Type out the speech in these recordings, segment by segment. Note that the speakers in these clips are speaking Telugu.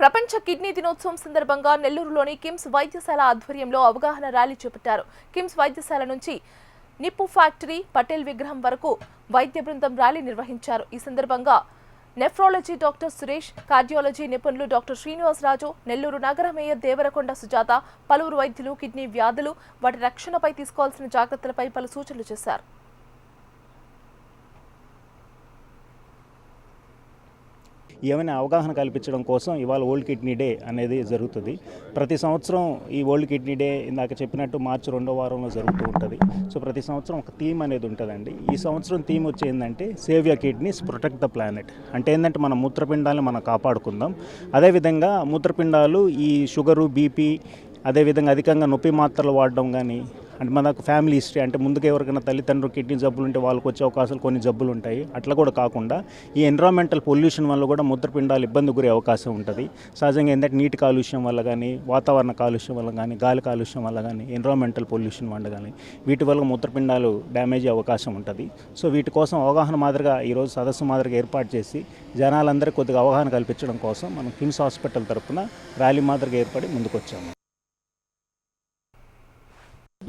ప్రపంచ కిడ్నీ దినోత్సవం సందర్భంగా నెల్లూరులోని కిమ్స్ వైద్యశాల ఆధ్వర్యంలో అవగాహన ర్యాలీ చేపట్టారు. కిమ్స్ వైద్యశాల నుంచి నిప్పు ఫ్యాక్టరీ పటేల్ విగ్రహం వరకు వైద్య బృందం ర్యాలీ నిర్వహించారు. ఈ సందర్భంగా నెఫ్రాలజీ డాక్టర్ సురేష్, కార్డియాలజీ నిపుణులు డాక్టర్ శ్రీనివాసరాజు, నెల్లూరు నగర మేయర్ దేవరకొండ సుజాత, పలువురు వైద్యులు కిడ్నీ వ్యాధులు, వాటి రక్షణపై తీసుకోవాల్సిన జాగ్రత్తలపై పలు సూచనలు చేశారు. ఏమైనా అవగాహన కల్పించడం కోసం ఇవాళ వరల్డ్ కిడ్నీ డే అనేది జరుగుతుంది. ప్రతి సంవత్సరం ఈ వరల్డ్ కిడ్నీ డే ఇందాక చెప్పినట్టు మార్చి 2వ వారంలో జరుగుతూ ఉంటుంది. సో ప్రతి సంవత్సరం ఒక థీమ్ అనేది ఉంటుందండి. ఈ సంవత్సరం థీమ్ వచ్చి ఏంటంటే save your kidneys, protect the planet. అంటే ఏంటంటే మన మూత్రపిండాలను మనం కాపాడుకుందాం. అదేవిధంగా మూత్రపిండాలు ఈ షుగరు, బీపీ, అదేవిధంగా అధికంగా నొప్పి మాత్రలు వాడడం కానీ, అంటే మనకు ఫ్యామిలీ హిస్టరీ, అంటే ముందుకు ఎవరికైనా తల్లిదండ్రులు కిడ్నీ జబ్బులు ఉంటే వాళ్ళకి వచ్చే అవకాశాలు కొన్ని జబ్బులు ఉంటాయి. అట్లా కూడా కాకుండా ఈ ఎన్విరాన్మెంటల్ పొల్యూషన్ వల్ల కూడా మూత్రపిండాలు ఇబ్బంది గురే అవకాశం ఉంటుంది. సహజంగా ఏంటంటే నీటి కాలుష్యం వల్ల కానీ, వాతావరణ కాలుష్యం వల్ల కానీ, గాలి కాలుష్యం వల్ల కానీ, ఎన్విరాన్మెంటల్ పొల్యూషన్ వల్ల కానీ వీటి వల్ల మూత్రపిండాలు డ్యామేజ్ అయ్యే అవకాశం ఉంటుంది. సో వీటి కోసం అవగాహన మాదిరిగా ఈరోజు సదస్సు మాదిరిగా ఏర్పాటు చేసి జనాలందరికీ కొద్దిగా అవగాహన కల్పించడం కోసం మనం కిమ్స్ హాస్పిటల్ తరఫున ర్యాలీ మాదిరిగా ఏర్పడి ముందుకు వచ్చాము.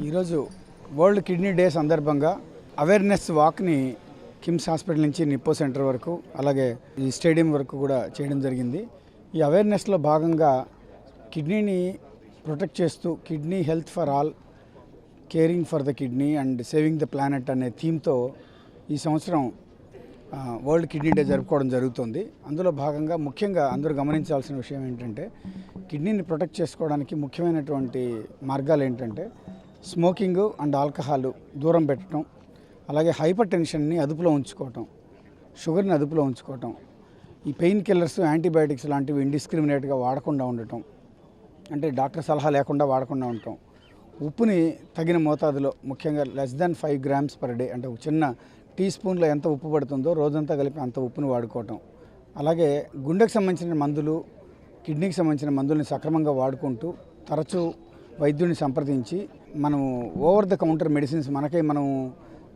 ఈరోజు వరల్డ్ కిడ్నీ డే సందర్భంగా అవేర్నెస్ వాక్ని కిమ్స్ హాస్పిటల్ నుంచి నిప్పో సెంటర్ వరకు, అలాగే ఈ స్టేడియం వరకు కూడా చేయడం జరిగింది. ఈ అవేర్నెస్లో భాగంగా కిడ్నీని ప్రొటెక్ట్ చేస్తూ kidney health for all, caring for the kidney and saving the planet అనే థీమ్తో ఈ సంవత్సరం వరల్డ్ కిడ్నీ డే జరుపుకోవడం జరుగుతుంది. అందులో భాగంగా ముఖ్యంగా అందరూ గమనించాల్సిన విషయం ఏంటంటే, కిడ్నీని ప్రొటెక్ట్ చేసుకోవడానికి ముఖ్యమైనటువంటి మార్గాలు ఏంటంటే స్మోకింగ్ అండ్ ఆల్కహాల్ దూరం పెట్టడం, అలాగే హైపర్ టెన్షన్ని అదుపులో ఉంచుకోవటం, షుగర్ని అదుపులో ఉంచుకోవటం, ఈ పెయిన్ కిల్లర్స్, యాంటీబయాటిక్స్ లాంటివి ఇండిస్క్రిమినేట్గా వాడకుండా ఉండటం, అంటే డాక్టర్ సలహా లేకుండా వాడకుండా ఉండటం, ఉప్పుని తగిన మోతాదులో, ముఖ్యంగా <5 grams per day, అంటే చిన్న టీ స్పూన్లో ఎంత ఉప్పు పడుతుందో రోజంతా కలిపి అంత ఉప్పుని వాడుకోవటం, అలాగే గుండెకు సంబంధించిన మందులు, కిడ్నీకి సంబంధించిన మందుల్ని సక్రమంగా వాడుకుంటూ తరచూ వైద్యుడిని సంప్రదించి మనం ఓవర్ ద కౌంటర్ మెడిసిన్స్ మనకే మనం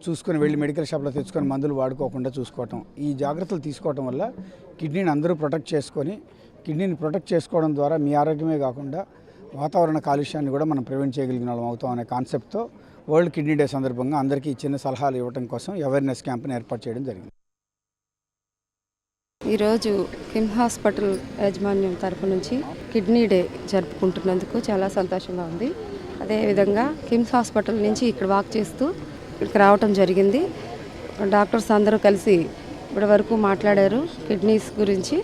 చూసుకొని వెళ్ళి మెడికల్ షాప్లో తెచ్చుకొని మందులు వాడుకోకుండా చూసుకోవటం, ఈ జాగ్రత్తలు తీసుకోవటం వల్ల కిడ్నీని అందరూ ప్రొటెక్ట్ చేసుకొని, కిడ్నీని ప్రొటెక్ట్ చేసుకోవడం ద్వారా మీ ఆరోగ్యమే కాకుండా వాతావరణ కాలుష్యాన్ని కూడా మనం ప్రివెంట్ చేయగలిగిన వాళ్ళం అవుతాం అనే కాన్సెప్ట్తో వరల్డ్ కిడ్నీ డే సందర్భంగా అందరికీ చిన్న సలహాలు ఇవ్వడం కోసం అవేర్నెస్ క్యాంప్ని ఏర్పాటు చేయడం జరిగింది. ఈరోజు కిమ్స్ హాస్పిటల్ యాజమాన్యం తరఫు నుంచి కిడ్నీ డే జరుపుకుంటున్నందుకు చాలా సంతోషంగా ఉంది. అదేవిధంగా కిమ్స్ హాస్పిటల్ నుంచి ఇక్కడ వాక్ చేస్తూ ఇక్కడికి రావటం జరిగింది. డాక్టర్స్ అందరూ కలిసి ఇప్పటి వరకు మాట్లాడారు కిడ్నీస్ గురించి.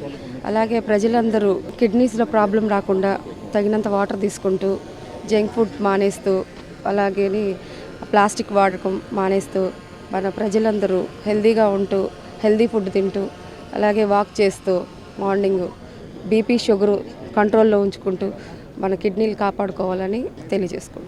అలాగే ప్రజలందరూ కిడ్నీస్లో ప్రాబ్లం రాకుండా తగినంత వాటర్ తీసుకుంటూ, జంక్ ఫుడ్ మానేస్తూ, అలాగే ప్లాస్టిక్ వాడకం మానేస్తూ, మన ప్రజలందరూ హెల్తీగా ఉంటూ హెల్తీ ఫుడ్ తింటూ, అలాగే వాక్ చేస్తూ, మార్నింగ్ బీపీ, షుగరు కంట్రోల్లో ఉంచుకుంటూ మన కిడ్నీలు కాపాడుకోవాలని తెలియజేసుకుంటాం.